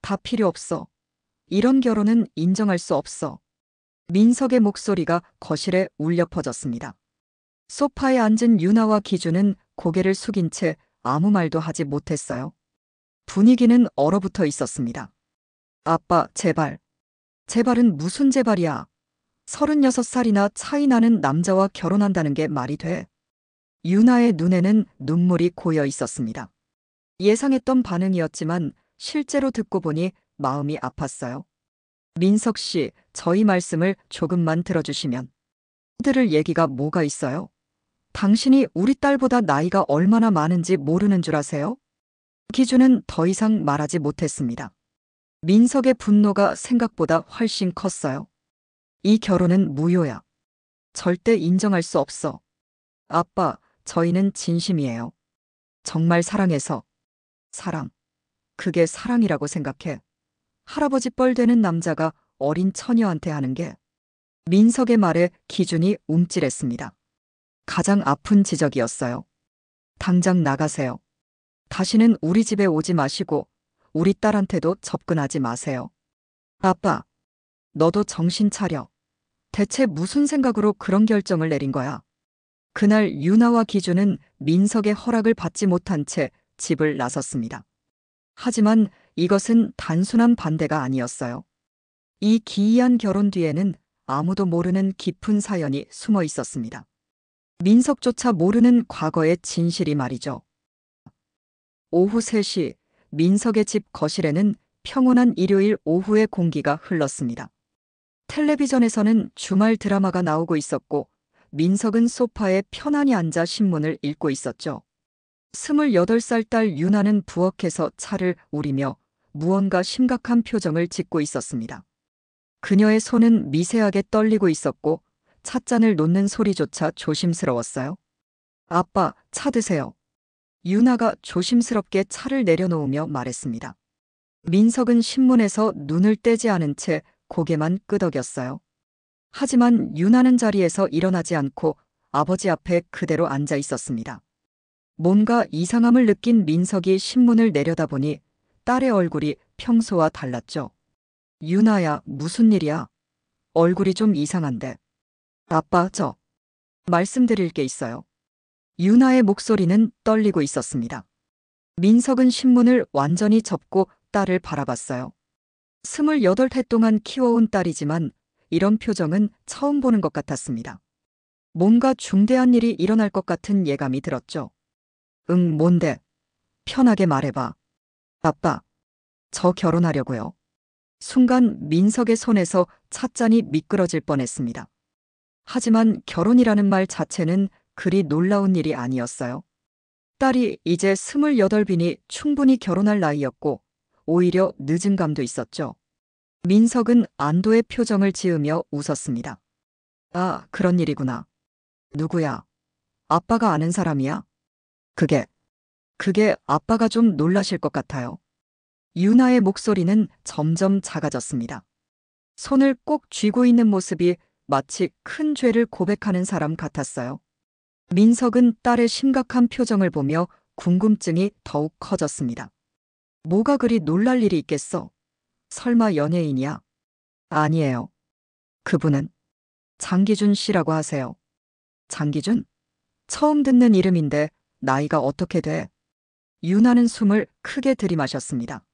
다 필요 없어. 이런 결혼은 인정할 수 없어. 민석의 목소리가 거실에 울려 퍼졌습니다. 소파에 앉은 유나와 기준은 고개를 숙인 채 아무 말도 하지 못했어요. 분위기는 얼어붙어 있었습니다. 아빠, 제발. 제발은 무슨 제발이야. 36살이나 차이 나는 남자와 결혼한다는 게 말이 돼. 유나의 눈에는 눈물이 고여 있었습니다. 예상했던 반응이었지만 실제로 듣고 보니 마음이 아팠어요. 민석 씨, 저희 말씀을 조금만 들어주시면. 들을 얘기가 뭐가 있어요? 당신이 우리 딸보다 나이가 얼마나 많은지 모르는 줄 아세요? 기준은 더 이상 말하지 못했습니다. 민석의 분노가 생각보다 훨씬 컸어요. 이 결혼은 무효야. 절대 인정할 수 없어. 아빠, 저희는 진심이에요. 정말 사랑해서. 사랑. 그게 사랑이라고 생각해. 할아버지 뻘 되는 남자가 어린 처녀한테 하는 게. 민석의 말에 기준이 움찔했습니다. 가장 아픈 지적이었어요. 당장 나가세요. 다시는 우리 집에 오지 마시고 우리 딸한테도 접근하지 마세요. 아빠, 너도 정신 차려. 대체 무슨 생각으로 그런 결정을 내린 거야? 그날 유나와 기준은 민석의 허락을 받지 못한 채 집을 나섰습니다. 하지만 이것은 단순한 반대가 아니었어요. 이 기이한 결혼 뒤에는 아무도 모르는 깊은 사연이 숨어 있었습니다. 민석조차 모르는 과거의 진실이 말이죠. 오후 3시 민석의 집 거실에는 평온한 일요일 오후의 공기가 흘렀습니다. 텔레비전에서는 주말 드라마가 나오고 있었고 민석은 소파에 편안히 앉아 신문을 읽고 있었죠. 28살 딸 유나는 부엌에서 차를 우리며 무언가 심각한 표정을 짓고 있었습니다. 그녀의 손은 미세하게 떨리고 있었고 찻잔을 놓는 소리조차 조심스러웠어요. 아빠, 차 드세요. 유나가 조심스럽게 차를 내려놓으며 말했습니다. 민석은 신문에서 눈을 떼지 않은 채 고개만 끄덕였어요. 하지만 유나는 자리에서 일어나지 않고 아버지 앞에 그대로 앉아 있었습니다. 뭔가 이상함을 느낀 민석이 신문을 내려다보니 딸의 얼굴이 평소와 달랐죠. 유나야, 무슨 일이야? 얼굴이 좀 이상한데. 아빠, 말씀드릴 게 있어요. 유나의 목소리는 떨리고 있었습니다. 민석은 신문을 완전히 접고 딸을 바라봤어요. 28해 동안 키워온 딸이지만 이런 표정은 처음 보는 것 같았습니다. 뭔가 중대한 일이 일어날 것 같은 예감이 들었죠. 응, 뭔데? 편하게 말해봐. 아빠, 저 결혼하려고요. 순간 민석의 손에서 찻잔이 미끄러질 뻔했습니다. 하지만 결혼이라는 말 자체는 그리 놀라운 일이 아니었어요. 딸이 이제 28이니 충분히 결혼할 나이였고 오히려 늦은 감도 있었죠. 민석은 안도의 표정을 지으며 웃었습니다. 아, 그런 일이구나. 누구야? 아빠가 아는 사람이야? 그게 아빠가 좀 놀라실 것 같아요. 유나의 목소리는 점점 작아졌습니다. 손을 꼭 쥐고 있는 모습이 마치 큰 죄를 고백하는 사람 같았어요. 민석은 딸의 심각한 표정을 보며 궁금증이 더욱 커졌습니다. 뭐가 그리 놀랄 일이 있겠어? 설마 연예인이야? 아니에요. 그분은 장기준 씨라고 하세요. 장기준? 처음 듣는 이름인데 나이가 어떻게 돼? 유나는 숨을 크게 들이마셨습니다.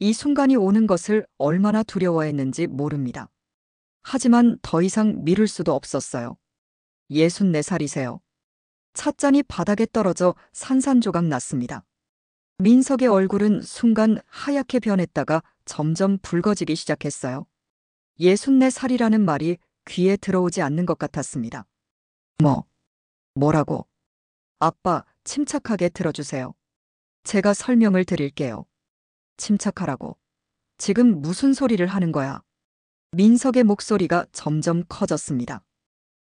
이 순간이 오는 것을 얼마나 두려워했는지 모릅니다. 하지만 더 이상 미룰 수도 없었어요. 64살이세요. 찻잔이 바닥에 떨어져 산산조각 났습니다. 민석의 얼굴은 순간 하얗게 변했다가 점점 붉어지기 시작했어요. 64살이라는 말이 귀에 들어오지 않는 것 같았습니다. 뭐라고? 아빠, 침착하게 들어주세요. 제가 설명을 드릴게요. 침착하라고. 지금 무슨 소리를 하는 거야? 민석의 목소리가 점점 커졌습니다.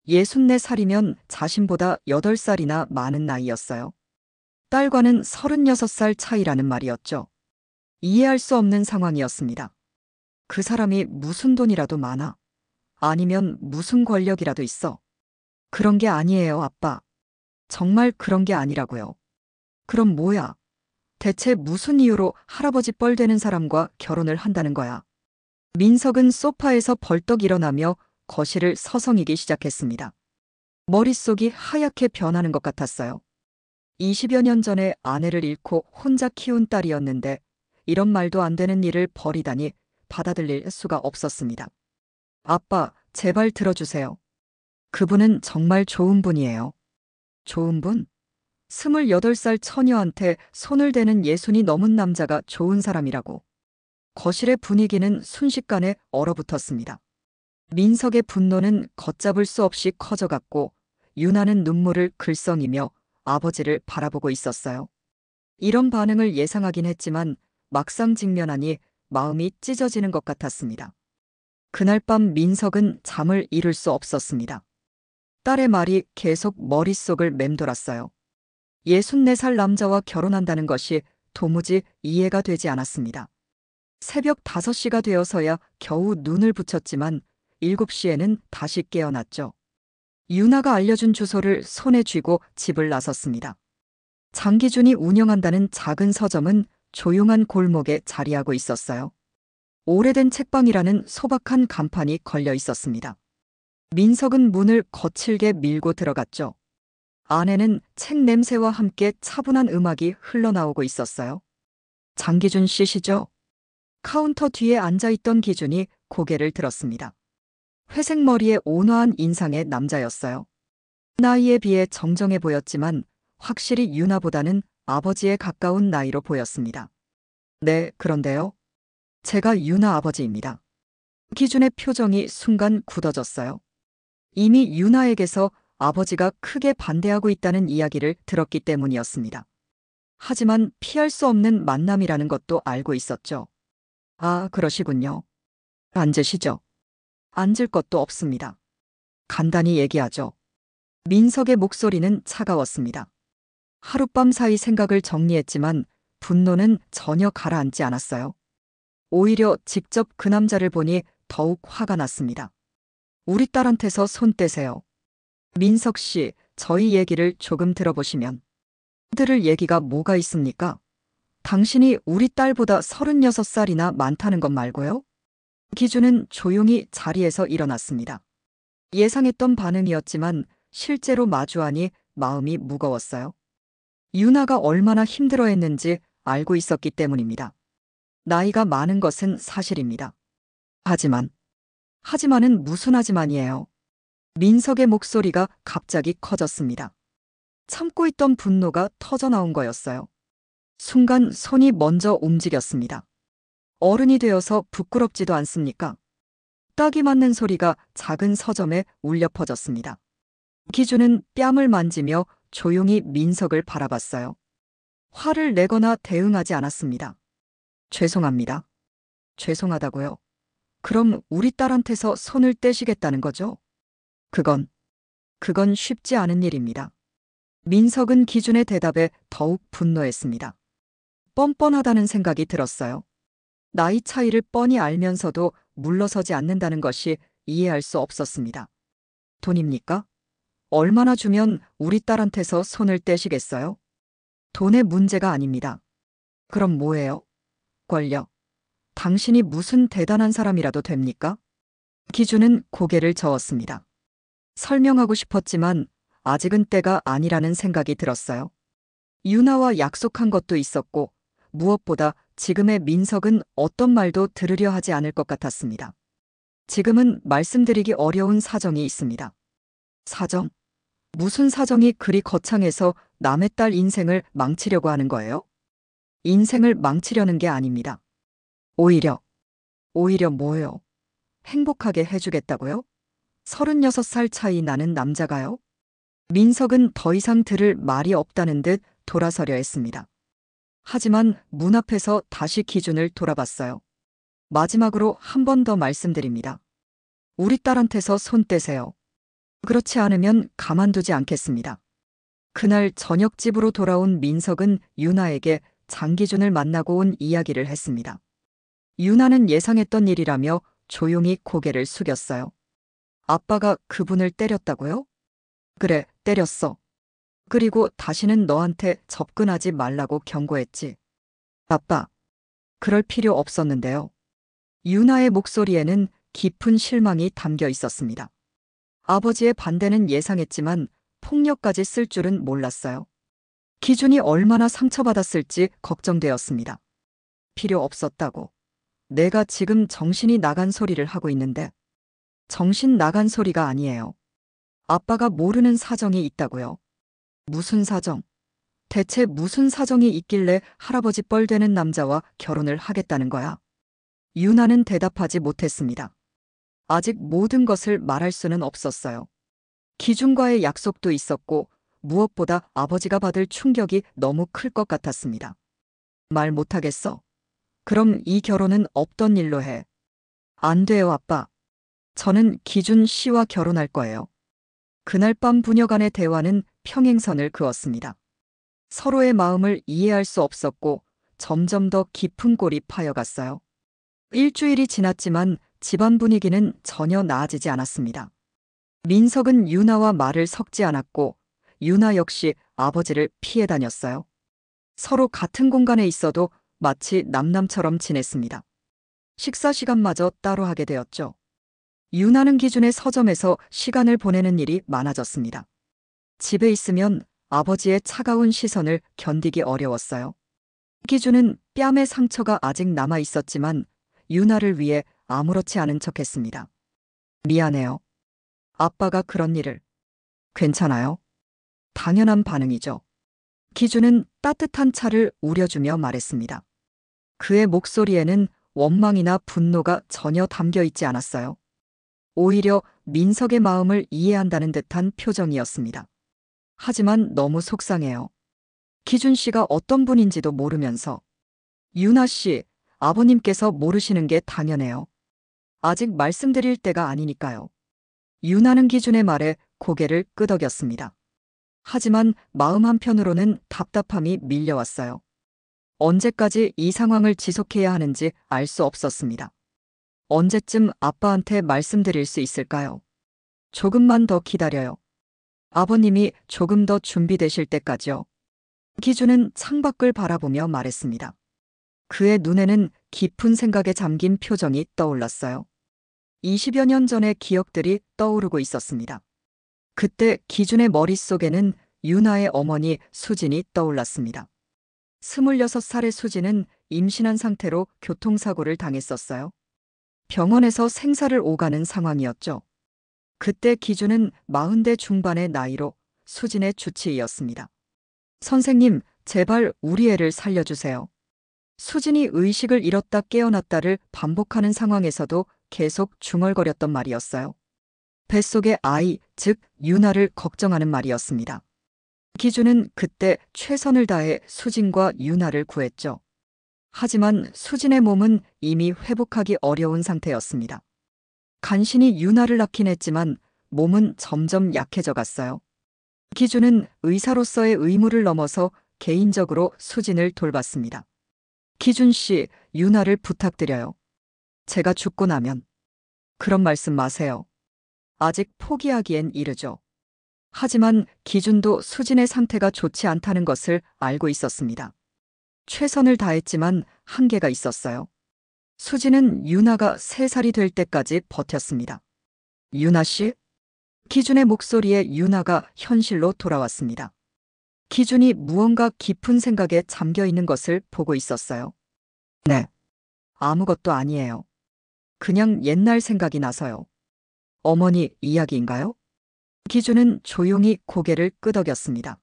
64살이면 자신보다 8살이나 많은 나이였어요. 딸과는 36살 차이라는 말이었죠. 이해할 수 없는 상황이었습니다. 그 사람이 무슨 돈이라도 많아? 아니면 무슨 권력이라도 있어? 그런 게 아니에요, 아빠. 정말 그런 게 아니라고요. 그럼 뭐야? 대체 무슨 이유로 할아버지 뻘 되는 사람과 결혼을 한다는 거야? 민석은 소파에서 벌떡 일어나며 거실을 서성이기 시작했습니다. 머릿속이 하얗게 변하는 것 같았어요. 20여 년 전에 아내를 잃고 혼자 키운 딸이었는데 이런 말도 안 되는 일을 벌이다니 받아들일 수가 없었습니다. 아빠, 제발 들어주세요. 그분은 정말 좋은 분이에요. 좋은 분? 28살 처녀한테 손을 대는 예순이 넘은 남자가 좋은 사람이라고. 거실의 분위기는 순식간에 얼어붙었습니다. 민석의 분노는 걷잡을 수 없이 커져갔고 유나는 눈물을 글썽이며 아버지를 바라보고 있었어요. 이런 반응을 예상하긴 했지만 막상 직면하니 마음이 찢어지는 것 같았습니다. 그날 밤 민석은 잠을 이룰 수 없었습니다. 딸의 말이 계속 머릿속을 맴돌았어요. 64살 남자와 결혼한다는 것이 도무지 이해가 되지 않았습니다. 새벽 5시가 되어서야 겨우 눈을 붙였지만 7시에는 다시 깨어났죠. 유나가 알려준 주소를 손에 쥐고 집을 나섰습니다. 장기준이 운영한다는 작은 서점은 조용한 골목에 자리하고 있었어요. 오래된 책방이라는 소박한 간판이 걸려 있었습니다. 민석은 문을 거칠게 밀고 들어갔죠. 안에는 책 냄새와 함께 차분한 음악이 흘러나오고 있었어요. 장기준 씨시죠? 카운터 뒤에 앉아있던 기준이 고개를 들었습니다. 회색 머리에 온화한 인상의 남자였어요. 나이에 비해 정정해 보였지만 확실히 유나보다는 아버지에 가까운 나이로 보였습니다. 네, 그런데요. 제가 유나 아버지입니다. 기준의 표정이 순간 굳어졌어요. 이미 유나에게서 아버지가 크게 반대하고 있다는 이야기를 들었기 때문이었습니다. 하지만 피할 수 없는 만남이라는 것도 알고 있었죠. 아, 그러시군요. 앉으시죠. 앉을 것도 없습니다. 간단히 얘기하죠. 민석의 목소리는 차가웠습니다. 하룻밤 사이 생각을 정리했지만 분노는 전혀 가라앉지 않았어요. 오히려 직접 그 남자를 보니 더욱 화가 났습니다. 우리 딸한테서 손 떼세요. 민석 씨, 저희 얘기를 조금 들어보시면. 들을 얘기가 뭐가 있습니까? 당신이 우리 딸보다 36살이나 많다는 것 말고요? 기준은 조용히 자리에서 일어났습니다. 예상했던 반응이었지만 실제로 마주하니 마음이 무거웠어요. 유나가 얼마나 힘들어했는지 알고 있었기 때문입니다. 나이가 많은 것은 사실입니다. 하지만은 무슨 하지만이에요. 민석의 목소리가 갑자기 커졌습니다. 참고 있던 분노가 터져나온 거였어요. 순간 손이 먼저 움직였습니다. 어른이 되어서 부끄럽지도 않습니까? 딱이 맞는 소리가 작은 서점에 울려 퍼졌습니다. 기준은 뺨을 만지며 조용히 민석을 바라봤어요. 화를 내거나 대응하지 않았습니다. 죄송합니다. 죄송하다고요? 그럼 우리 딸한테서 손을 떼시겠다는 거죠? 그건 쉽지 않은 일입니다. 민석은 기준의 대답에 더욱 분노했습니다. 뻔뻔하다는 생각이 들었어요. 나이 차이를 뻔히 알면서도 물러서지 않는다는 것이 이해할 수 없었습니다. 돈입니까? 얼마나 주면 우리 딸한테서 손을 떼시겠어요? 돈의 문제가 아닙니다. 그럼 뭐예요? 권력. 당신이 무슨 대단한 사람이라도 됩니까? 기준은 고개를 저었습니다. 설명하고 싶었지만 아직은 때가 아니라는 생각이 들었어요. 유나와 약속한 것도 있었고 무엇보다 지금의 민석은 어떤 말도 들으려 하지 않을 것 같았습니다. 지금은 말씀드리기 어려운 사정이 있습니다. 사정? 무슨 사정이 그리 거창해서 남의 딸 인생을 망치려고 하는 거예요? 인생을 망치려는 게 아닙니다. 오히려 뭐예요? 행복하게 해주겠다고요? 36살 차이 나는 남자가요? 민석은 더 이상 들을 말이 없다는 듯 돌아서려 했습니다. 하지만 문 앞에서 다시 기준을 돌아봤어요. 마지막으로 한 번 더 말씀드립니다. 우리 딸한테서 손 떼세요. 그렇지 않으면 가만두지 않겠습니다. 그날 저녁 집으로 돌아온 민석은 유나에게 장기준을 만나고 온 이야기를 했습니다. 유나는 예상했던 일이라며 조용히 고개를 숙였어요. 아빠가 그분을 때렸다고요? 그래, 때렸어. 그리고 다시는 너한테 접근하지 말라고 경고했지. 아빠, 그럴 필요 없었는데요. 유나의 목소리에는 깊은 실망이 담겨 있었습니다. 아버지의 반대는 예상했지만 폭력까지 쓸 줄은 몰랐어요. 기준이 얼마나 상처받았을지 걱정되었습니다. 필요 없었다고. 내가 지금 정신이 나간 소리를 하고 있는데. 정신 나간 소리가 아니에요. 아빠가 모르는 사정이 있다고요. 무슨 사정? 대체 무슨 사정이 있길래 할아버지 뻘 되는 남자와 결혼을 하겠다는 거야? 유나는 대답하지 못했습니다. 아직 모든 것을 말할 수는 없었어요. 기준과의 약속도 있었고 무엇보다 아버지가 받을 충격이 너무 클 것 같았습니다. 말 못하겠어. 그럼 이 결혼은 없던 일로 해. 안 돼요, 아빠. 저는 기준 씨와 결혼할 거예요. 그날 밤 부녀 간의 대화는 평행선을 그었습니다. 서로의 마음을 이해할 수 없었고 점점 더 깊은 골이 파여갔어요. 일주일이 지났지만 집안 분위기는 전혀 나아지지 않았습니다. 민석은 유나와 말을 섞지 않았고 유나 역시 아버지를 피해 다녔어요. 서로 같은 공간에 있어도 마치 남남처럼 지냈습니다. 식사 시간마저 따로 하게 되었죠. 유나는 기준의 서점에서 시간을 보내는 일이 많아졌습니다. 집에 있으면 아버지의 차가운 시선을 견디기 어려웠어요. 기준은 뺨의 상처가 아직 남아 있었지만 유나를 위해 아무렇지 않은 척했습니다. 미안해요. 아빠가 그런 일을. 괜찮아요? 당연한 반응이죠. 기준은 따뜻한 차를 우려주며 말했습니다. 그의 목소리에는 원망이나 분노가 전혀 담겨 있지 않았어요. 오히려 민석의 마음을 이해한다는 듯한 표정이었습니다. 하지만 너무 속상해요. 기준 씨가 어떤 분인지도 모르면서. 유나 씨, 아버님께서 모르시는 게 당연해요. 아직 말씀드릴 때가 아니니까요. 유나는 기준의 말에 고개를 끄덕였습니다. 하지만 마음 한편으로는 답답함이 밀려왔어요. 언제까지 이 상황을 지속해야 하는지 알 수 없었습니다. 언제쯤 아빠한테 말씀드릴 수 있을까요? 조금만 더 기다려요. 아버님이 조금 더 준비되실 때까지요. 기준은 창밖을 바라보며 말했습니다. 그의 눈에는 깊은 생각에 잠긴 표정이 떠올랐어요. 20여 년 전의 기억들이 떠오르고 있었습니다. 그때 기준의 머릿속에는 유나의 어머니 수진이 떠올랐습니다. 26살의 수진은 임신한 상태로 교통사고를 당했었어요. 병원에서 생사를 오가는 상황이었죠. 그때 기준은 40대 중반의 나이로 수진의 주치의였습니다. 선생님, 제발 우리 애를 살려주세요. 수진이 의식을 잃었다 깨어났다를 반복하는 상황에서도 계속 중얼거렸던 말이었어요. 뱃속의 아이, 즉 유나를 걱정하는 말이었습니다. 기준은 그때 최선을 다해 수진과 유나를 구했죠. 하지만 수진의 몸은 이미 회복하기 어려운 상태였습니다. 간신히 유나를 낳긴 했지만 몸은 점점 약해져 갔어요. 기준은 의사로서의 의무를 넘어서 개인적으로 수진을 돌봤습니다. 기준 씨, 유나를 부탁드려요. 제가 죽고 나면. 그런 말씀 마세요. 아직 포기하기엔 이르죠. 하지만 기준도 수진의 상태가 좋지 않다는 것을 알고 있었습니다. 최선을 다했지만 한계가 있었어요. 수진은 유나가 3살이 될 때까지 버텼습니다. 유나 씨? 기준의 목소리에 유나가 현실로 돌아왔습니다. 기준이 무언가 깊은 생각에 잠겨 있는 것을 보고 있었어요. 네. 아무것도 아니에요. 그냥 옛날 생각이 나서요. 어머니 이야기인가요? 기준은 조용히 고개를 끄덕였습니다.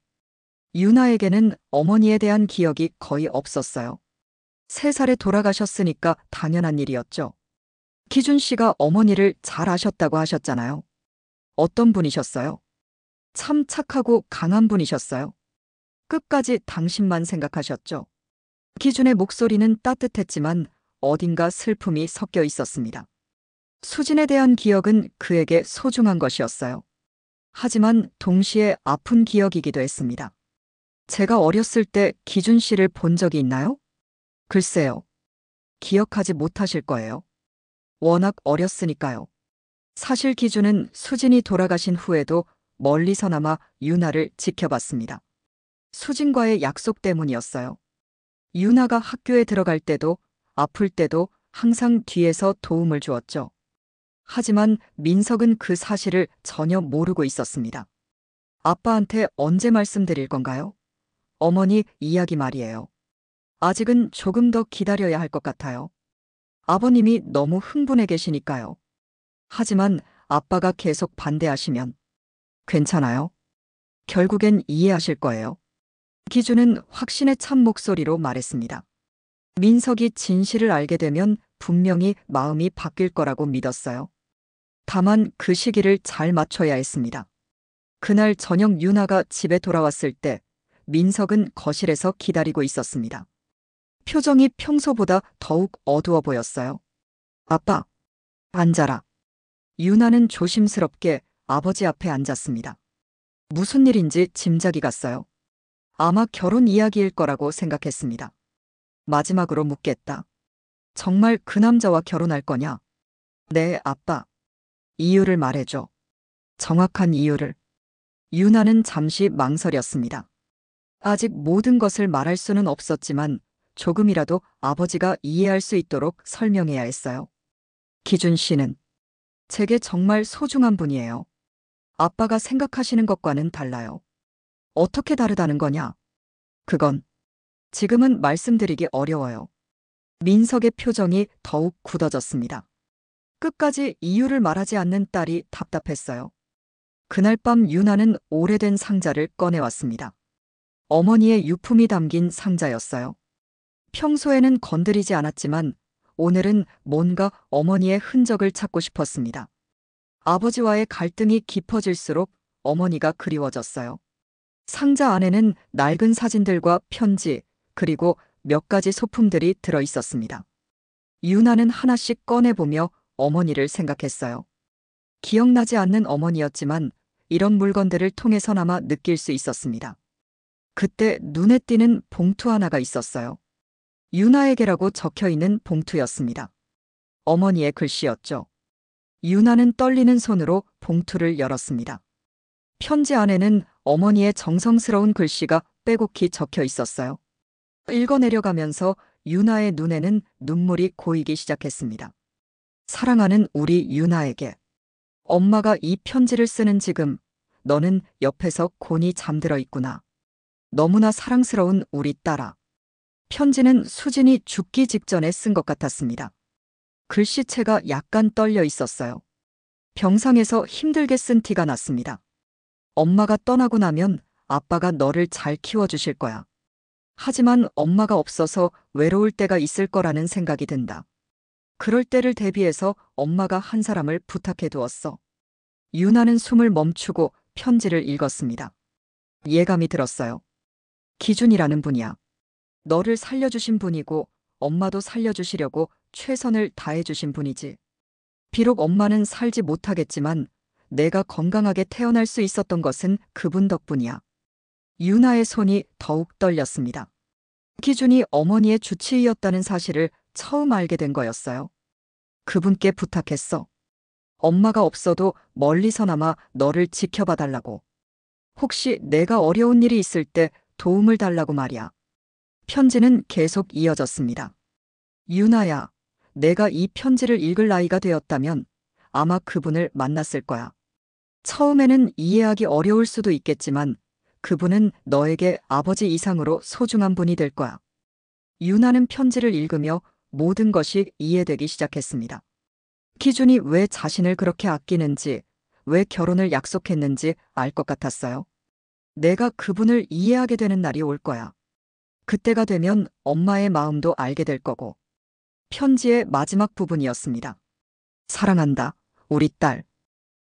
유나에게는 어머니에 대한 기억이 거의 없었어요. 3살에 돌아가셨으니까 당연한 일이었죠. 기준 씨가 어머니를 잘 아셨다고 하셨잖아요. 어떤 분이셨어요? 참 착하고 강한 분이셨어요. 끝까지 당신만 생각하셨죠. 기준의 목소리는 따뜻했지만 어딘가 슬픔이 섞여 있었습니다. 수진에 대한 기억은 그에게 소중한 것이었어요. 하지만 동시에 아픈 기억이기도 했습니다. 제가 어렸을 때 기준 씨를 본 적이 있나요? 글쎄요. 기억하지 못하실 거예요. 워낙 어렸으니까요. 사실 기준은 수진이 돌아가신 후에도 멀리서나마 유나를 지켜봤습니다. 수진과의 약속 때문이었어요. 유나가 학교에 들어갈 때도 아플 때도 항상 뒤에서 도움을 주었죠. 하지만 민석은 그 사실을 전혀 모르고 있었습니다. 아빠한테 언제 말씀드릴 건가요? 어머니 이야기 말이에요. 아직은 조금 더 기다려야 할 것 같아요. 아버님이 너무 흥분해 계시니까요. 하지만 아빠가 계속 반대하시면 괜찮아요. 결국엔 이해하실 거예요. 기준은 확신에 찬 목소리로 말했습니다. 민석이 진실을 알게 되면 분명히 마음이 바뀔 거라고 믿었어요. 다만 그 시기를 잘 맞춰야 했습니다. 그날 저녁 유나가 집에 돌아왔을 때 민석은 거실에서 기다리고 있었습니다. 표정이 평소보다 더욱 어두워 보였어요. 아빠, 앉아라. 유나는 조심스럽게 아버지 앞에 앉았습니다. 무슨 일인지 짐작이 갔어요. 아마 결혼 이야기일 거라고 생각했습니다. 마지막으로 묻겠다. 정말 그 남자와 결혼할 거냐? 네, 아빠. 이유를 말해줘. 정확한 이유를. 유나는 잠시 망설였습니다. 아직 모든 것을 말할 수는 없었지만 조금이라도 아버지가 이해할 수 있도록 설명해야 했어요. 기준 씨는 제게 정말 소중한 분이에요. 아빠가 생각하시는 것과는 달라요. 어떻게 다르다는 거냐? 그건 지금은 말씀드리기 어려워요. 민석의 표정이 더욱 굳어졌습니다. 끝까지 이유를 말하지 않는 딸이 답답했어요. 그날 밤 유나는 오래된 상자를 꺼내왔습니다. 어머니의 유품이 담긴 상자였어요. 평소에는 건드리지 않았지만 오늘은 뭔가 어머니의 흔적을 찾고 싶었습니다. 아버지와의 갈등이 깊어질수록 어머니가 그리워졌어요. 상자 안에는 낡은 사진들과 편지, 그리고 몇 가지 소품들이 들어 있었습니다. 유나는 하나씩 꺼내보며 어머니를 생각했어요. 기억나지 않는 어머니였지만 이런 물건들을 통해서나마 느낄 수 있었습니다. 그때 눈에 띄는 봉투 하나가 있었어요. 유나에게라고 적혀 있는 봉투였습니다. 어머니의 글씨였죠. 유나는 떨리는 손으로 봉투를 열었습니다. 편지 안에는 어머니의 정성스러운 글씨가 빼곡히 적혀 있었어요. 읽어내려가면서 유나의 눈에는 눈물이 고이기 시작했습니다. 사랑하는 우리 유나에게. 엄마가 이 편지를 쓰는 지금 너는 옆에서 곤히 잠들어 있구나. 너무나 사랑스러운 우리 딸아. 편지는 수진이 죽기 직전에 쓴 것 같았습니다. 글씨체가 약간 떨려 있었어요. 병상에서 힘들게 쓴 티가 났습니다. 엄마가 떠나고 나면 아빠가 너를 잘 키워주실 거야. 하지만 엄마가 없어서 외로울 때가 있을 거라는 생각이 든다. 그럴 때를 대비해서 엄마가 한 사람을 부탁해 두었어. 유나는 숨을 멈추고 편지를 읽었습니다. 예감이 들었어요. 기준이라는 분이야. 너를 살려주신 분이고 엄마도 살려주시려고 최선을 다해주신 분이지. 비록 엄마는 살지 못하겠지만 내가 건강하게 태어날 수 있었던 것은 그분 덕분이야. 유나의 손이 더욱 떨렸습니다. 기준이 어머니의 주치의였다는 사실을 처음 알게 된 거였어요. 그분께 부탁했어. 엄마가 없어도 멀리서나마 너를 지켜봐 달라고. 혹시 내가 어려운 일이 있을 때 도움을 달라고 말이야. 편지는 계속 이어졌습니다. 유나야, 내가 이 편지를 읽을 나이가 되었다면 아마 그분을 만났을 거야. 처음에는 이해하기 어려울 수도 있겠지만 그분은 너에게 아버지 이상으로 소중한 분이 될 거야. 유나는 편지를 읽으며 모든 것이 이해되기 시작했습니다. 기준이 왜 자신을 그렇게 아끼는지, 왜 결혼을 약속했는지 알 것 같았어요. 내가 그분을 이해하게 되는 날이 올 거야. 그때가 되면 엄마의 마음도 알게 될 거고. 편지의 마지막 부분이었습니다. 사랑한다, 우리 딸.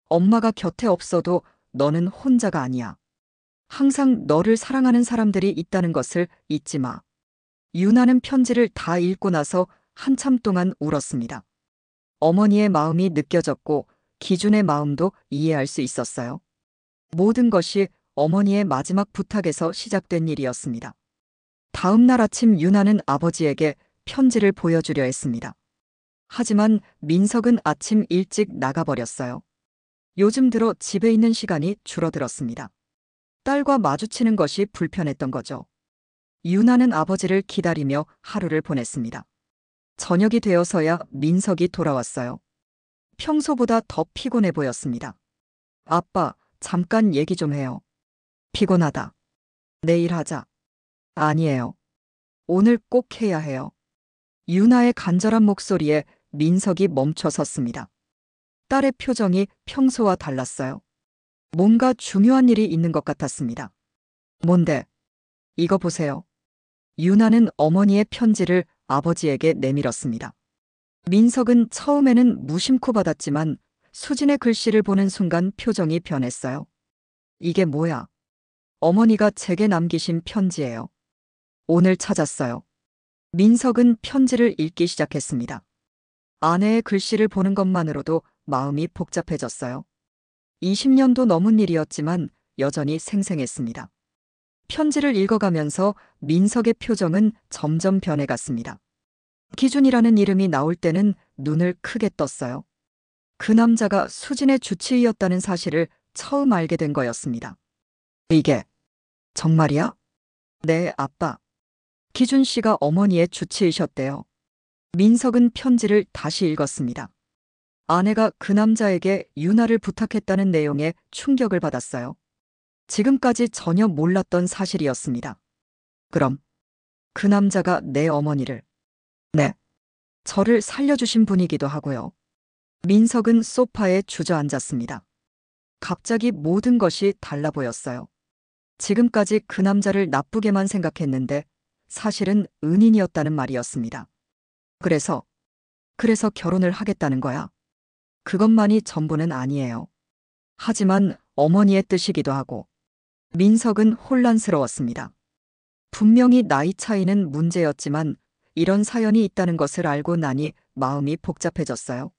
엄마가 곁에 없어도 너는 혼자가 아니야. 항상 너를 사랑하는 사람들이 있다는 것을 잊지 마. 유나는 편지를 다 읽고 나서 한참 동안 울었습니다. 어머니의 마음이 느껴졌고 기준의 마음도 이해할 수 있었어요. 모든 것이 어머니의 마지막 부탁에서 시작된 일이었습니다. 다음 날 아침 유나는 아버지에게 편지를 보여주려 했습니다. 하지만 민석은 아침 일찍 나가버렸어요. 요즘 들어 집에 있는 시간이 줄어들었습니다. 딸과 마주치는 것이 불편했던 거죠. 유나는 아버지를 기다리며 하루를 보냈습니다. 저녁이 되어서야 민석이 돌아왔어요. 평소보다 더 피곤해 보였습니다. 아빠, 잠깐 얘기 좀 해요. 피곤하다. 내일 하자. 아니에요. 오늘 꼭 해야 해요. 유나의 간절한 목소리에 민석이 멈춰 섰습니다. 딸의 표정이 평소와 달랐어요. 뭔가 중요한 일이 있는 것 같았습니다. 뭔데? 이거 보세요. 유나는 어머니의 편지를 아버지에게 내밀었습니다. 민석은 처음에는 무심코 받았지만 수진의 글씨를 보는 순간 표정이 변했어요. 이게 뭐야? 어머니가 제게 남기신 편지예요. 오늘 찾았어요. 민석은 편지를 읽기 시작했습니다. 아내의 글씨를 보는 것만으로도 마음이 복잡해졌어요. 20년도 넘은 일이었지만 여전히 생생했습니다. 편지를 읽어가면서 민석의 표정은 점점 변해갔습니다. 기준이라는 이름이 나올 때는 눈을 크게 떴어요. 그 남자가 수진의 주치의였다는 사실을 처음 알게 된 거였습니다. 이게 정말이야? 네, 아빠. 기준 씨가 어머니의 주치의셨대요. 민석은 편지를 다시 읽었습니다. 아내가 그 남자에게 유나를 부탁했다는 내용에 충격을 받았어요. 지금까지 전혀 몰랐던 사실이었습니다. 그럼 그 남자가 내 어머니를, 네, 저를 살려주신 분이기도 하고요. 민석은 소파에 주저앉았습니다. 갑자기 모든 것이 달라 보였어요. 지금까지 그 남자를 나쁘게만 생각했는데 사실은 은인이었다는 말이었습니다. 그래서 결혼을 하겠다는 거야. 그것만이 전부는 아니에요. 하지만 어머니의 뜻이기도 하고. 민석은 혼란스러웠습니다. 분명히 나이 차이는 문제였지만 이런 사연이 있다는 것을 알고 나니 마음이 복잡해졌어요.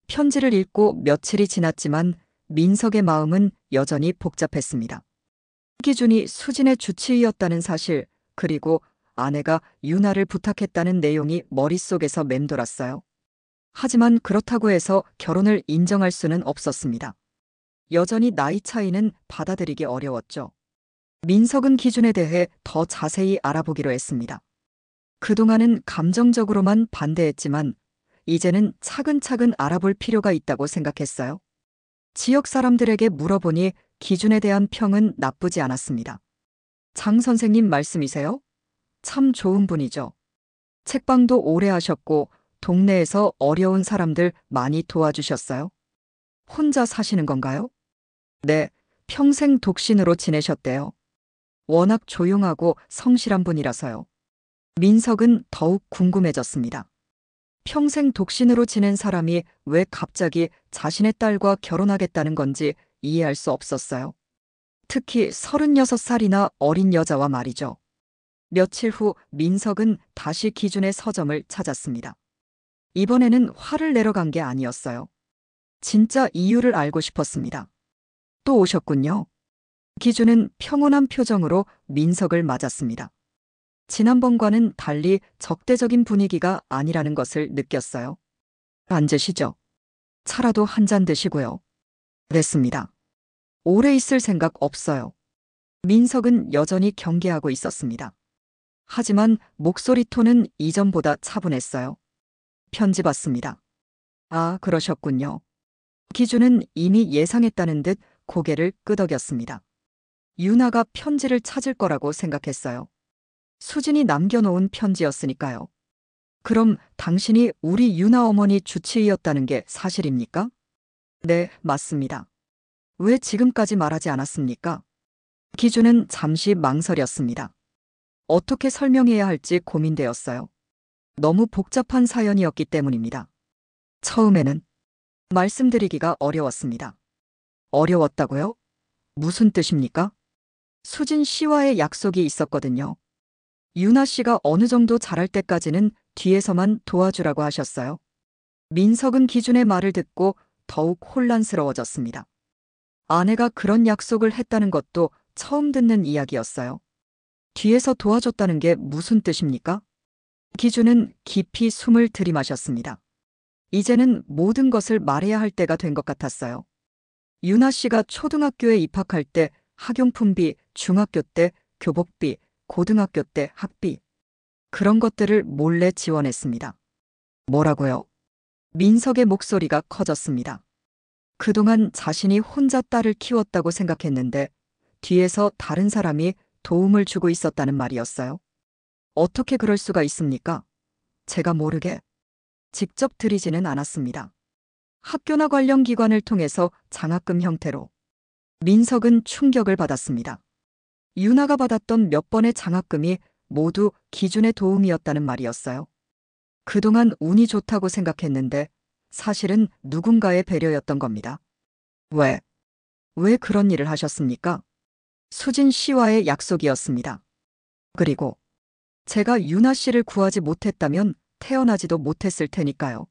편지를 읽고 며칠이 지났지만 민석의 마음은 여전히 복잡했습니다. 기준이 수진의 주치의였다는 사실, 그리고 아내가 유나를 부탁했다는 내용이 머릿속에서 맴돌았어요. 하지만 그렇다고 해서 결혼을 인정할 수는 없었습니다. 여전히 나이 차이는 받아들이기 어려웠죠. 민석은 기준에 대해 더 자세히 알아보기로 했습니다. 그동안은 감정적으로만 반대했지만 이제는 차근차근 알아볼 필요가 있다고 생각했어요. 지역 사람들에게 물어보니 기준에 대한 평은 나쁘지 않았습니다. 장 선생님 말씀이세요? 참 좋은 분이죠. 책방도 오래 하셨고 동네에서 어려운 사람들 많이 도와주셨어요. 혼자 사시는 건가요? 네, 평생 독신으로 지내셨대요. 워낙 조용하고 성실한 분이라서요. 민석은 더욱 궁금해졌습니다. 평생 독신으로 지낸 사람이 왜 갑자기 자신의 딸과 결혼하겠다는 건지 이해할 수 없었어요. 특히 36살이나 어린 여자와 말이죠. 며칠 후 민석은 다시 기준의 서점을 찾았습니다. 이번에는 화를 내러 간 게 아니었어요. 진짜 이유를 알고 싶었습니다. 또 오셨군요. 기준은 평온한 표정으로 민석을 맞았습니다. 지난번과는 달리 적대적인 분위기가 아니라는 것을 느꼈어요. 앉으시죠. 차라도 한 잔 드시고요. 그랬습니다. 오래 있을 생각 없어요. 민석은 여전히 경계하고 있었습니다. 하지만 목소리 톤은 이전보다 차분했어요. 편지 받습니다. 아, 그러셨군요. 기준은 이미 예상했다는 듯 고개를 끄덕였습니다. 유나가 편지를 찾을 거라고 생각했어요. 수진이 남겨놓은 편지였으니까요. 그럼 당신이 우리 유나 어머니 주치의였다는 게 사실입니까? 네, 맞습니다. 왜 지금까지 말하지 않았습니까? 기준은 잠시 망설였습니다. 어떻게 설명해야 할지 고민되었어요. 너무 복잡한 사연이었기 때문입니다. 처음에는 말씀드리기가 어려웠습니다. 어려웠다고요? 무슨 뜻입니까? 수진 씨와의 약속이 있었거든요. 유나 씨가 어느 정도 자랄 때까지는 뒤에서만 도와주라고 하셨어요. 민석은 기준의 말을 듣고 더욱 혼란스러워졌습니다. 아내가 그런 약속을 했다는 것도 처음 듣는 이야기였어요. 뒤에서 도와줬다는 게 무슨 뜻입니까? 기준은 깊이 숨을 들이마셨습니다. 이제는 모든 것을 말해야 할 때가 된 것 같았어요. 유나 씨가 초등학교에 입학할 때 학용품비, 중학교 때 교복비, 고등학교 때 학비, 그런 것들을 몰래 지원했습니다. 뭐라고요? 민석의 목소리가 커졌습니다. 그동안 자신이 혼자 딸을 키웠다고 생각했는데 뒤에서 다른 사람이 도움을 주고 있었다는 말이었어요. 어떻게 그럴 수가 있습니까? 제가 모르게 직접 드리지는 않았습니다. 학교나 관련 기관을 통해서 장학금 형태로. 민석은 충격을 받았습니다. 유나가 받았던 몇 번의 장학금이 모두 기준의 도움이었다는 말이었어요. 그동안 운이 좋다고 생각했는데 사실은 누군가의 배려였던 겁니다. 왜 그런 일을 하셨습니까? 수진 씨와의 약속이었습니다. 그리고 제가 유나 씨를 구하지 못했다면 태어나지도 못했을 테니까요.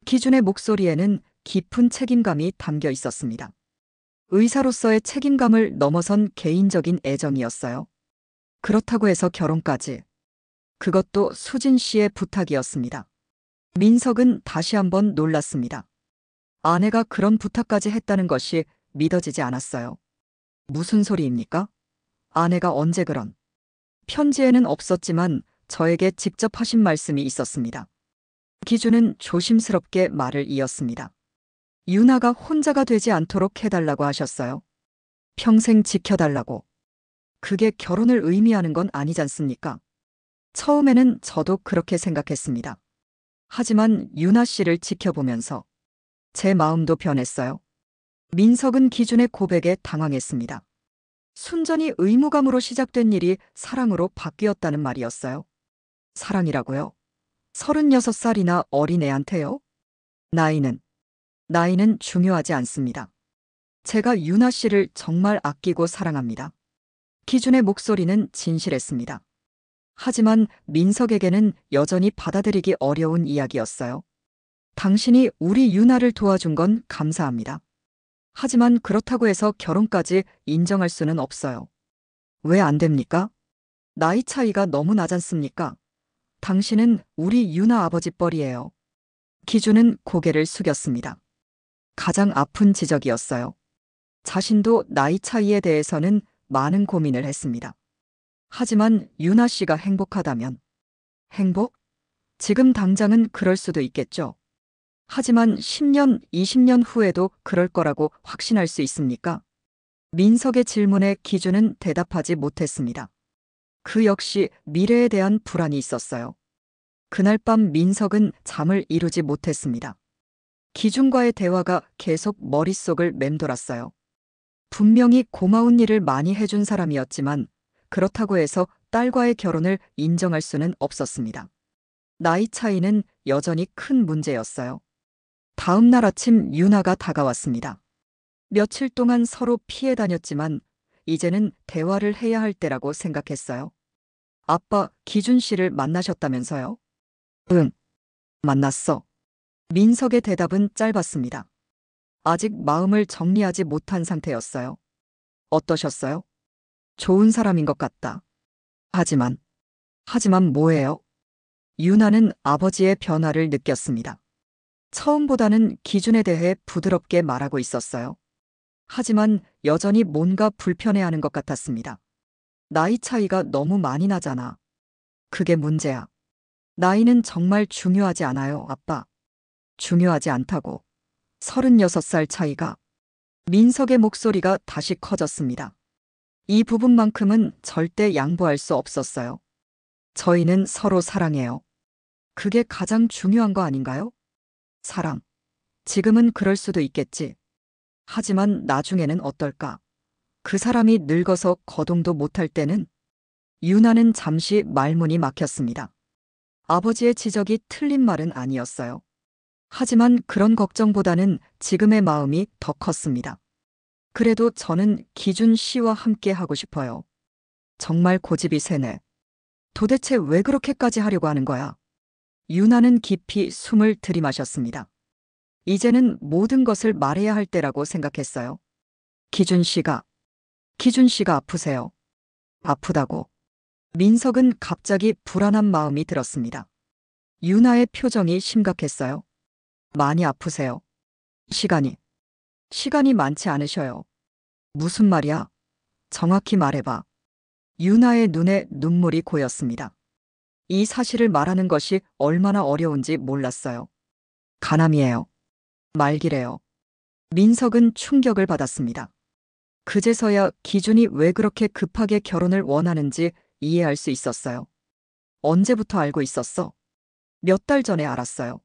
기준의 목소리에는 깊은 책임감이 담겨 있었습니다. 의사로서의 책임감을 넘어선 개인적인 애정이었어요. 그렇다고 해서 결혼까지. 그것도 수진 씨의 부탁이었습니다. 민석은 다시 한번 놀랐습니다. 아내가 그런 부탁까지 했다는 것이 믿어지지 않았어요. 무슨 소리입니까? 아내가 언제 그런? 편지에는 없었지만 저에게 직접 하신 말씀이 있었습니다. 기준은 조심스럽게 말을 이었습니다. 유나가 혼자가 되지 않도록 해달라고 하셨어요. 평생 지켜달라고. 그게 결혼을 의미하는 건 아니지 않습니까? 처음에는 저도 그렇게 생각했습니다. 하지만 유나 씨를 지켜보면서 제 마음도 변했어요. 민석은 기준의 고백에 당황했습니다. 순전히 의무감으로 시작된 일이 사랑으로 바뀌었다는 말이었어요. 사랑이라고요? 36살이나 어린 애한테요? 나이는 중요하지 않습니다. 제가 유나 씨를 정말 아끼고 사랑합니다. 기준의 목소리는 진실했습니다. 하지만 민석에게는 여전히 받아들이기 어려운 이야기였어요. 당신이 우리 유나를 도와준 건 감사합니다. 하지만 그렇다고 해서 결혼까지 인정할 수는 없어요. 왜 안 됩니까? 나이 차이가 너무 나잖습니까? 당신은 우리 유나 아버지 뻘이에요. 기준은 고개를 숙였습니다. 가장 아픈 지적이었어요. 자신도 나이 차이에 대해서는 많은 고민을 했습니다. 하지만 유나 씨가 행복하다면. 행복? 지금 당장은 그럴 수도 있겠죠. 하지만 10년, 20년 후에도 그럴 거라고 확신할 수 있습니까? 민석의 질문에 기준은 대답하지 못했습니다. 그 역시 미래에 대한 불안이 있었어요. 그날 밤 민석은 잠을 이루지 못했습니다. 기준과의 대화가 계속 머릿속을 맴돌았어요. 분명히 고마운 일을 많이 해준 사람이었지만 그렇다고 해서 딸과의 결혼을 인정할 수는 없었습니다. 나이 차이는 여전히 큰 문제였어요. 다음 날 아침 유나가 다가왔습니다. 며칠 동안 서로 피해 다녔지만 이제는 대화를 해야 할 때라고 생각했어요. 아빠, 기준 씨를 만나셨다면서요? 응, 만났어. 민석의 대답은 짧았습니다. 아직 마음을 정리하지 못한 상태였어요. 어떠셨어요? 좋은 사람인 것 같다. 하지만 뭐예요? 유나는 아버지의 변화를 느꼈습니다. 처음보다는 기준에 대해 부드럽게 말하고 있었어요. 하지만 여전히 뭔가 불편해하는 것 같았습니다. 나이 차이가 너무 많이 나잖아. 그게 문제야. 나이는 정말 중요하지 않아요, 아빠. 중요하지 않다고. 36살 차이가. 민석의 목소리가 다시 커졌습니다. 이 부분만큼은 절대 양보할 수 없었어요. 저희는 서로 사랑해요. 그게 가장 중요한 거 아닌가요? 사랑. 지금은 그럴 수도 있겠지. 하지만 나중에는 어떨까? 그 사람이 늙어서 거동도 못할 때는? 유나는 잠시 말문이 막혔습니다. 아버지의 지적이 틀린 말은 아니었어요. 하지만 그런 걱정보다는 지금의 마음이 더 컸습니다. 그래도 저는 기준 씨와 함께 하고 싶어요. 정말 고집이 세네. 도대체 왜 그렇게까지 하려고 하는 거야? 유나는 깊이 숨을 들이마셨습니다. 이제는 모든 것을 말해야 할 때라고 생각했어요. 기준 씨가 아프세요. 아프다고. 민석은 갑자기 불안한 마음이 들었습니다. 유나의 표정이 심각했어요. 많이 아프세요. 시간이 많지 않으셔요. 무슨 말이야? 정확히 말해봐. 유나의 눈에 눈물이 고였습니다. 이 사실을 말하는 것이 얼마나 어려운지 몰랐어요. 가남이에요. 말기래요. 민석은 충격을 받았습니다. 그제서야 기준이 왜 그렇게 급하게 결혼을 원하는지 이해할 수 있었어요. 언제부터 알고 있었어? 몇 달 전에 알았어요.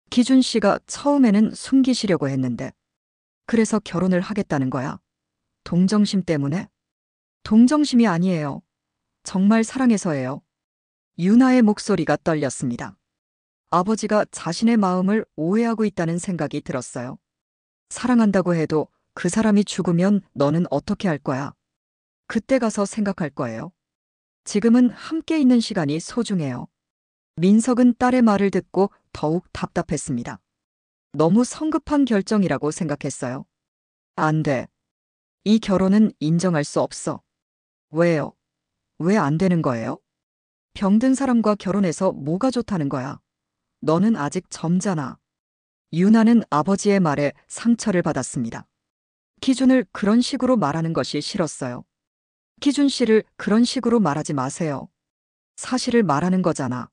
기준 씨가 처음에는 숨기시려고 했는데, 그래서 결혼을 하겠다는 거야. 동정심 때문에? 동정심이 아니에요. 정말 사랑해서예요. 유나의 목소리가 떨렸습니다. 아버지가 자신의 마음을 오해하고 있다는 생각이 들었어요. 사랑한다고 해도 그 사람이 죽으면 너는 어떻게 할 거야? 그때 가서 생각할 거예요. 지금은 함께 있는 시간이 소중해요. 민석은 딸의 말을 듣고 더욱 답답했습니다. 너무 성급한 결정이라고 생각했어요. 안 돼. 이 결혼은 인정할 수 없어. 왜요? 왜 안 되는 거예요? 병든 사람과 결혼해서 뭐가 좋다는 거야? 너는 아직 젊잖아. 유나는 아버지의 말에 상처를 받았습니다. 기준을 그런 식으로 말하는 것이 싫었어요. 기준 씨를 그런 식으로 말하지 마세요. 사실을 말하는 거잖아.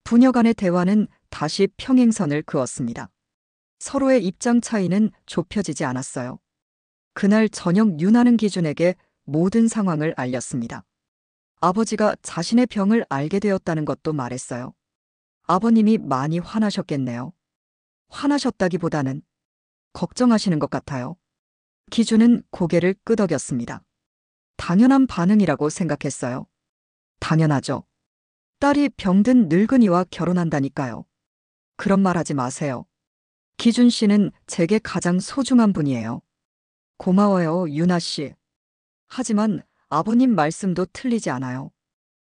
부녀 간의 대화는 다시 평행선을 그었습니다. 서로의 입장 차이는 좁혀지지 않았어요. 그날 저녁 유나는 기준에게 모든 상황을 알렸습니다. 아버지가 자신의 병을 알게 되었다는 것도 말했어요. 아버님이 많이 화나셨겠네요. 화나셨다기보다는 걱정하시는 것 같아요. 기준은 고개를 끄덕였습니다. 당연한 반응이라고 생각했어요. 당연하죠. 딸이 병든 늙은이와 결혼한다니까요. 그런 말 하지 마세요. 기준 씨는 제게 가장 소중한 분이에요. 고마워요, 유나 씨. 하지만 아버님 말씀도 틀리지 않아요.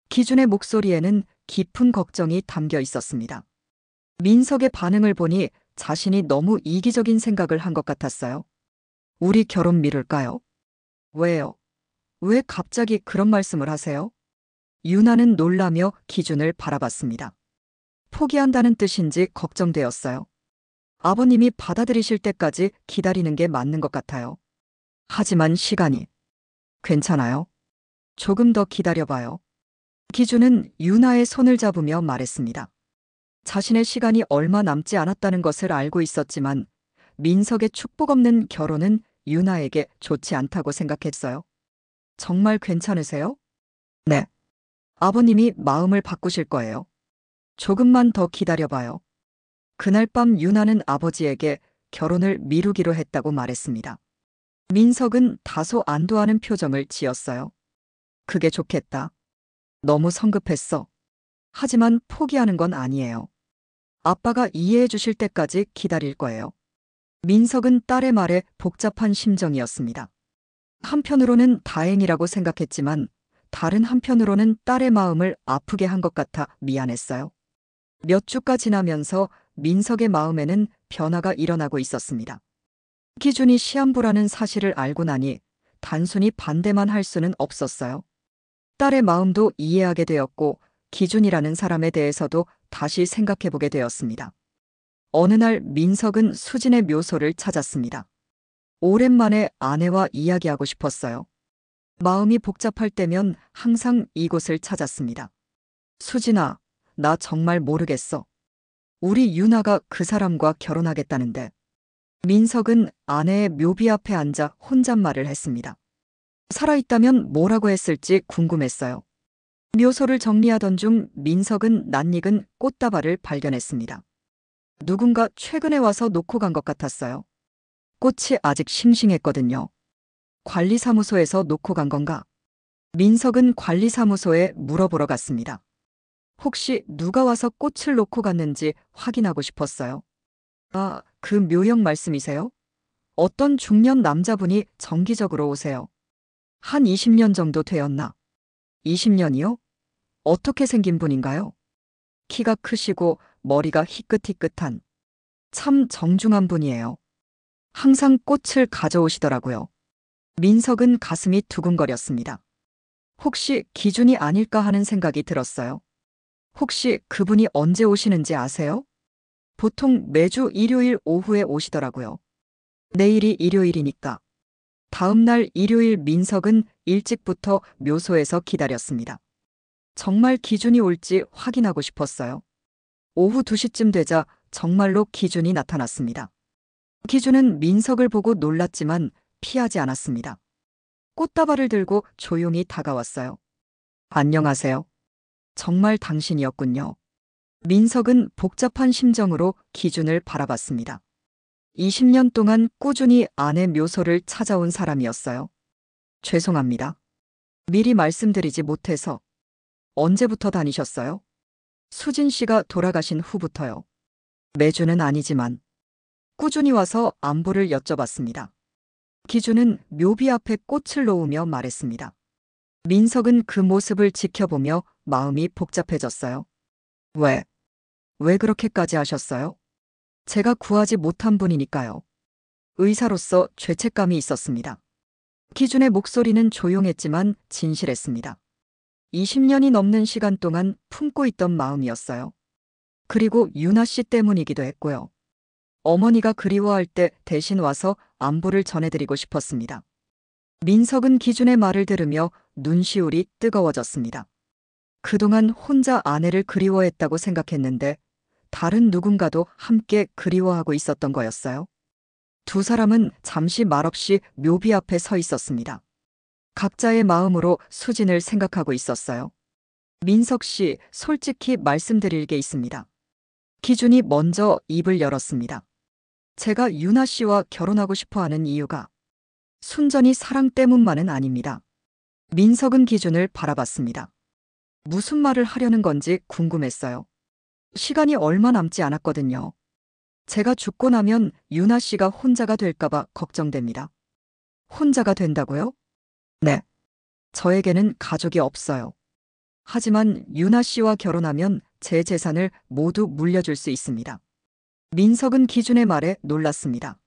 기준의 목소리에는 깊은 걱정이 담겨 있었습니다. 민석의 반응을 보니 자신이 너무 이기적인 생각을 한 것 같았어요. 우리 결혼 미룰까요? 왜요? 왜 갑자기 그런 말씀을 하세요? 유나는 놀라며 기준을 바라봤습니다. 포기한다는 뜻인지 걱정되었어요. 아버님이 받아들이실 때까지 기다리는 게 맞는 것 같아요. 하지만 시간이. 괜찮아요. 조금 더 기다려봐요. 기준은 유나의 손을 잡으며 말했습니다. 자신의 시간이 얼마 남지 않았다는 것을 알고 있었지만 민석의 축복 없는 결혼은 유나에게 좋지 않다고 생각했어요. 정말 괜찮으세요? 네. 아버님이 마음을 바꾸실 거예요. 조금만 더 기다려봐요. 그날 밤 유나는 아버지에게 결혼을 미루기로 했다고 말했습니다. 민석은 다소 안도하는 표정을 지었어요. 그게 좋겠다. 너무 성급했어. 하지만 포기하는 건 아니에요. 아빠가 이해해 주실 때까지 기다릴 거예요. 민석은 딸의 말에 복잡한 심정이었습니다. 한편으로는 다행이라고 생각했지만 다른 한편으로는 딸의 마음을 아프게 한 것 같아 미안했어요. 몇 주가 지나면서 민석의 마음에는 변화가 일어나고 있었습니다. 기준이 시한부라는 사실을 알고 나니 단순히 반대만 할 수는 없었어요. 딸의 마음도 이해하게 되었고 기준이라는 사람에 대해서도 다시 생각해보게 되었습니다. 어느 날 민석은 수진의 묘소를 찾았습니다. 오랜만에 아내와 이야기하고 싶었어요. 마음이 복잡할 때면 항상 이곳을 찾았습니다. 수진아, 나 정말 모르겠어. 우리 유나가 그 사람과 결혼하겠다는데. 민석은 아내의 묘비 앞에 앉아 혼잣말을 했습니다. 살아있다면 뭐라고 했을지 궁금했어요. 묘소를 정리하던 중 민석은 낯익은 꽃다발을 발견했습니다. 누군가 최근에 와서 놓고 간 것 같았어요. 꽃이 아직 싱싱했거든요. 관리사무소에서 놓고 간 건가? 민석은 관리사무소에 물어보러 갔습니다. 혹시 누가 와서 꽃을 놓고 갔는지 확인하고 싶었어요. 아, 그 묘형 말씀이세요? 어떤 중년 남자분이 정기적으로 오세요. 한 20년 정도 되었나? 20년이요? 어떻게 생긴 분인가요? 키가 크시고 머리가 희끗희끗한 참 정중한 분이에요. 항상 꽃을 가져오시더라고요. 민석은 가슴이 두근거렸습니다. 혹시 기준이 아닐까 하는 생각이 들었어요. 혹시 그분이 언제 오시는지 아세요? 보통 매주 일요일 오후에 오시더라고요. 내일이 일요일이니까. 다음 날 일요일 민석은 일찍부터 묘소에서 기다렸습니다. 정말 기준이 올지 확인하고 싶었어요. 오후 2시쯤 되자 정말로 기준이 나타났습니다. 기준은 민석을 보고 놀랐지만 피하지 않았습니다. 꽃다발을 들고 조용히 다가왔어요. 안녕하세요. 정말 당신이었군요. 민석은 복잡한 심정으로 기준을 바라봤습니다. 20년 동안 꾸준히 아내 묘소를 찾아온 사람이었어요. 죄송합니다. 미리 말씀드리지 못해서. 언제부터 다니셨어요? 수진 씨가 돌아가신 후부터요. 매주는 아니지만 꾸준히 와서 안부를 여쭤봤습니다. 기준은 묘비 앞에 꽃을 놓으며 말했습니다. 민석은 그 모습을 지켜보며 마음이 복잡해졌어요. 왜 그렇게까지 하셨어요? 제가 구하지 못한 분이니까요. 의사로서 죄책감이 있었습니다. 기준의 목소리는 조용했지만 진실했습니다. 20년이 넘는 시간 동안 품고 있던 마음이었어요. 그리고 유나 씨 때문이기도 했고요. 어머니가 그리워할 때 대신 와서 안부를 전해드리고 싶었습니다. 민석은 기준의 말을 들으며 눈시울이 뜨거워졌습니다. 그동안 혼자 아내를 그리워했다고 생각했는데 다른 누군가도 함께 그리워하고 있었던 거였어요. 두 사람은 잠시 말없이 묘비 앞에 서 있었습니다. 각자의 마음으로 수진을 생각하고 있었어요. 민석 씨, 솔직히 말씀드릴 게 있습니다. 기준이 먼저 입을 열었습니다. 제가 유나 씨와 결혼하고 싶어 하는 이유가 순전히 사랑 때문만은 아닙니다. 민석은 기준을 바라봤습니다. 무슨 말을 하려는 건지 궁금했어요. 시간이 얼마 남지 않았거든요. 제가 죽고 나면 유나 씨가 혼자가 될까봐 걱정됩니다. 혼자가 된다고요? 네. 저에게는 가족이 없어요. 하지만 유나 씨와 결혼하면 제 재산을 모두 물려줄 수 있습니다. 민석은 기준의 말에 놀랐습니다.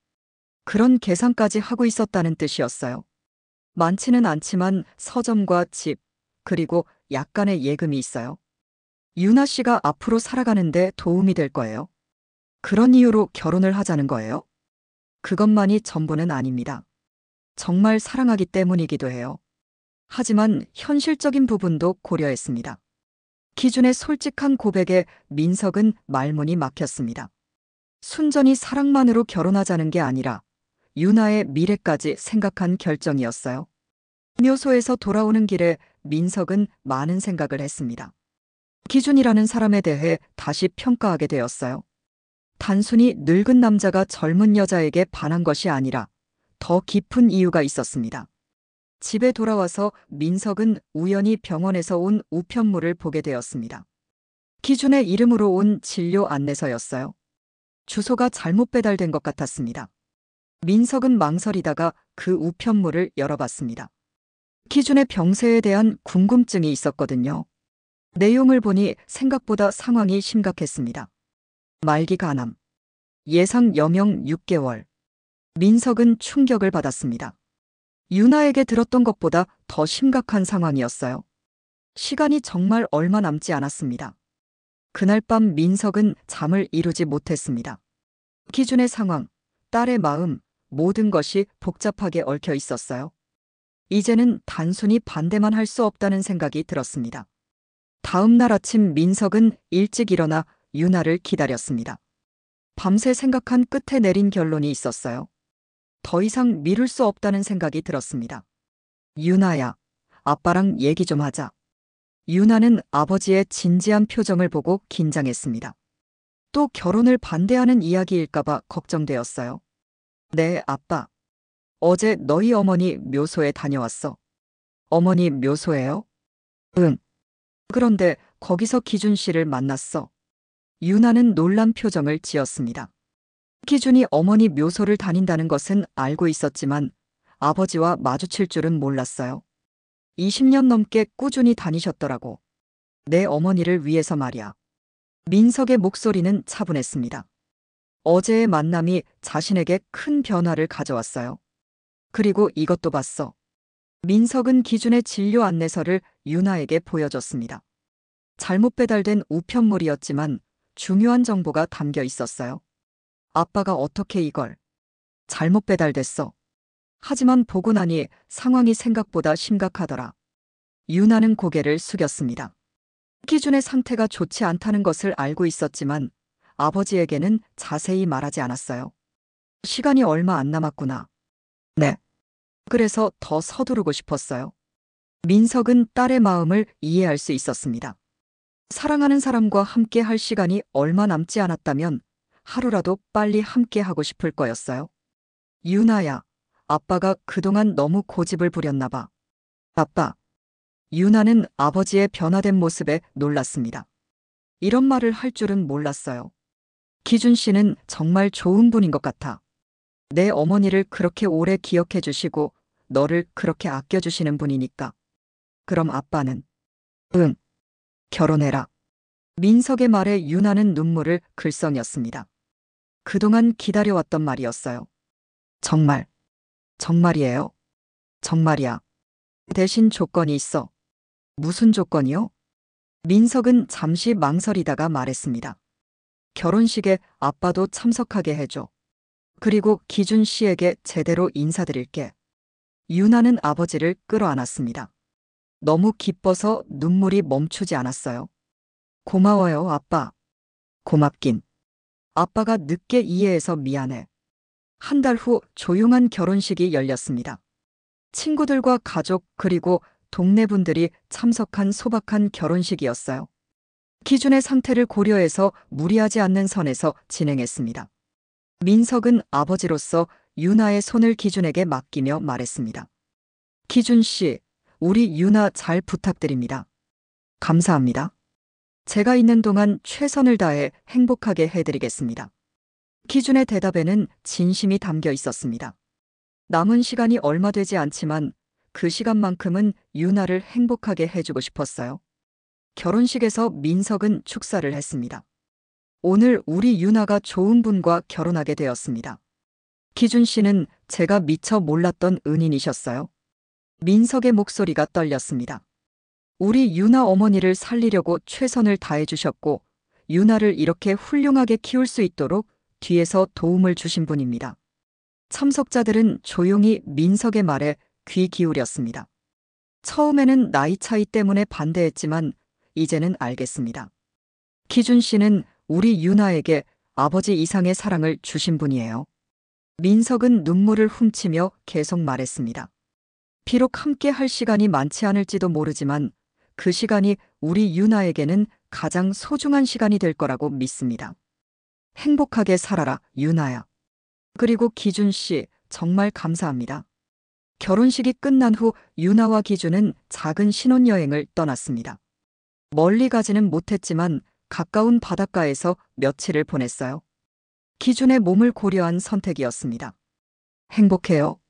그런 계산까지 하고 있었다는 뜻이었어요. 많지는 않지만 서점과 집, 그리고 약간의 예금이 있어요. 유나 씨가 앞으로 살아가는데 도움이 될 거예요. 그런 이유로 결혼을 하자는 거예요? 그것만이 전부는 아닙니다. 정말 사랑하기 때문이기도 해요. 하지만 현실적인 부분도 고려했습니다. 기준의 솔직한 고백에 민석은 말문이 막혔습니다. 순전히 사랑만으로 결혼하자는 게 아니라 유나의 미래까지 생각한 결정이었어요. 묘소에서 돌아오는 길에 민석은 많은 생각을 했습니다. 기준이라는 사람에 대해 다시 평가하게 되었어요. 단순히 늙은 남자가 젊은 여자에게 반한 것이 아니라 더 깊은 이유가 있었습니다. 집에 돌아와서 민석은 우연히 병원에서 온 우편물을 보게 되었습니다. 기준의 이름으로 온 진료 안내서였어요. 주소가 잘못 배달된 것 같았습니다. 민석은 망설이다가 그 우편물을 열어봤습니다. 기준의 병세에 대한 궁금증이 있었거든요. 내용을 보니 생각보다 상황이 심각했습니다. 말기 간암, 예상 여명 6개월. 민석은 충격을 받았습니다. 유나에게 들었던 것보다 더 심각한 상황이었어요. 시간이 정말 얼마 남지 않았습니다. 그날 밤 민석은 잠을 이루지 못했습니다. 기준의 상황, 딸의 마음, 모든 것이 복잡하게 얽혀 있었어요. 이제는 단순히 반대만 할 수 없다는 생각이 들었습니다. 다음 날 아침 민석은 일찍 일어나 유나를 기다렸습니다. 밤새 생각한 끝에 내린 결론이 있었어요. 더 이상 미룰 수 없다는 생각이 들었습니다. 유나야, 아빠랑 얘기 좀 하자. 유나는 아버지의 진지한 표정을 보고 긴장했습니다. 또 결혼을 반대하는 이야기일까봐 걱정되었어요. 네, 아빠. 어제 너희 어머니 묘소에 다녀왔어. 어머니 묘소에요? 응. 그런데 거기서 기준 씨를 만났어. 유나는 놀란 표정을 지었습니다. 기준이 어머니 묘소를 다닌다는 것은 알고 있었지만 아버지와 마주칠 줄은 몰랐어요. 20년 넘게 꾸준히 다니셨더라고. 내 어머니를 위해서 말이야. 민석의 목소리는 차분했습니다. 어제의 만남이 자신에게 큰 변화를 가져왔어요. 그리고 이것도 봤어. 민석은 기준의 진료 안내서를 유나에게 보여줬습니다. 잘못 배달된 우편물이었지만 중요한 정보가 담겨 있었어요. 아빠가 어떻게 이걸? 잘못 배달됐어. 하지만 보고 나니 상황이 생각보다 심각하더라. 유나는 고개를 숙였습니다. 기준의 상태가 좋지 않다는 것을 알고 있었지만 아버지에게는 자세히 말하지 않았어요. 시간이 얼마 안 남았구나. 네. 그래서 더 서두르고 싶었어요. 민석은 딸의 마음을 이해할 수 있었습니다. 사랑하는 사람과 함께 할 시간이 얼마 남지 않았다면 하루라도 빨리 함께 하고 싶을 거였어요. 유나야, 아빠가 그동안 너무 고집을 부렸나 봐. 아빠. 유나는 아버지의 변화된 모습에 놀랐습니다. 이런 말을 할 줄은 몰랐어요. 기준 씨는 정말 좋은 분인 것 같아. 내 어머니를 그렇게 오래 기억해 주시고 너를 그렇게 아껴주시는 분이니까. 그럼 아빠는? 응. 결혼해라. 민석의 말에 유나는 눈물을 글썽였습니다. 그동안 기다려왔던 말이었어요. 정말. 정말이에요. 정말이야. 대신 조건이 있어. 무슨 조건이요? 민석은 잠시 망설이다가 말했습니다. 결혼식에 아빠도 참석하게 해줘. 그리고 기준 씨에게 제대로 인사드릴게. 유나는 아버지를 끌어안았습니다. 너무 기뻐서 눈물이 멈추지 않았어요. 고마워요, 아빠. 고맙긴. 아빠가 늦게 이해해서 미안해. 한 달 후 조용한 결혼식이 열렸습니다. 친구들과 가족 그리고 동네 분들이 참석한 소박한 결혼식이었어요. 기준의 상태를 고려해서 무리하지 않는 선에서 진행했습니다. 민석은 아버지로서 유나의 손을 기준에게 맡기며 말했습니다. 기준 씨, 우리 유나 잘 부탁드립니다. 감사합니다. 제가 있는 동안 최선을 다해 행복하게 해드리겠습니다. 기준의 대답에는 진심이 담겨 있었습니다. 남은 시간이 얼마 되지 않지만 그 시간만큼은 유나를 행복하게 해주고 싶었어요. 결혼식에서 민석은 축사를 했습니다. 오늘 우리 유나가 좋은 분과 결혼하게 되었습니다. 기준 씨는 제가 미처 몰랐던 은인이셨어요. 민석의 목소리가 떨렸습니다. 우리 유나 어머니를 살리려고 최선을 다해주셨고 유나를 이렇게 훌륭하게 키울 수 있도록 뒤에서 도움을 주신 분입니다. 참석자들은 조용히 민석의 말에 귀 기울였습니다. 처음에는 나이 차이 때문에 반대했지만 이제는 알겠습니다. 기준 씨는 우리 유나에게 아버지 이상의 사랑을 주신 분이에요. 민석은 눈물을 훔치며 계속 말했습니다. 비록 함께 할 시간이 많지 않을지도 모르지만 그 시간이 우리 유나에게는 가장 소중한 시간이 될 거라고 믿습니다. 행복하게 살아라, 유나야. 그리고 기준 씨, 정말 감사합니다. 결혼식이 끝난 후 유나와 기준은 작은 신혼여행을 떠났습니다. 멀리 가지는 못했지만 가까운 바닷가에서 며칠을 보냈어요. 기준의 몸을 고려한 선택이었습니다. 행복해요?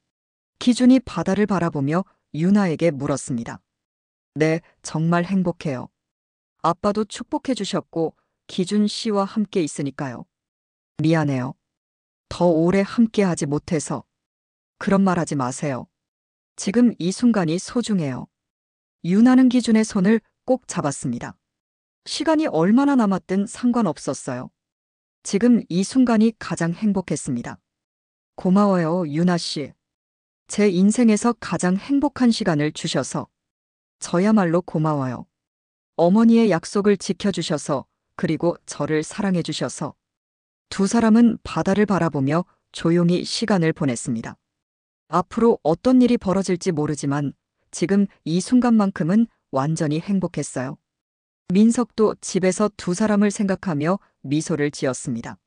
기준이 바다를 바라보며 유나에게 물었습니다. 네, 정말 행복해요. 아빠도 축복해 주셨고 기준 씨와 함께 있으니까요. 미안해요. 더 오래 함께 하지 못해서. 그런 말 하지 마세요. 지금 이 순간이 소중해요. 유나는 기준의 손을 꼭 잡았습니다. 시간이 얼마나 남았든 상관없었어요. 지금 이 순간이 가장 행복했습니다. 고마워요, 유나 씨. 제 인생에서 가장 행복한 시간을 주셔서. 저야말로 고마워요. 어머니의 약속을 지켜주셔서, 그리고 저를 사랑해주셔서. 두 사람은 바다를 바라보며 조용히 시간을 보냈습니다. 앞으로 어떤 일이 벌어질지 모르지만 지금 이 순간만큼은 완전히 행복했어요. 민석도 집에서 두 사람을 생각하며 미소를 지었습니다.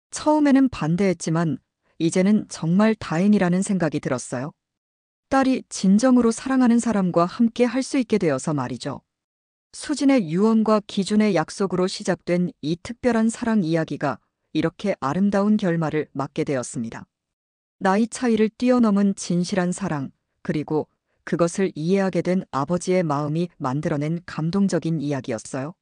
처음에는 반대했지만 이제는 정말 다행이라는 생각이 들었어요. 딸이 진정으로 사랑하는 사람과 함께 할 수 있게 되어서 말이죠. 수진의 유언과 기준의 약속으로 시작된 이 특별한 사랑 이야기가 이렇게 아름다운 결말을 맞게 되었습니다. 나이 차이를 뛰어넘은 진실한 사랑, 그리고 그것을 이해하게 된 아버지의 마음이 만들어낸 감동적인 이야기였어요.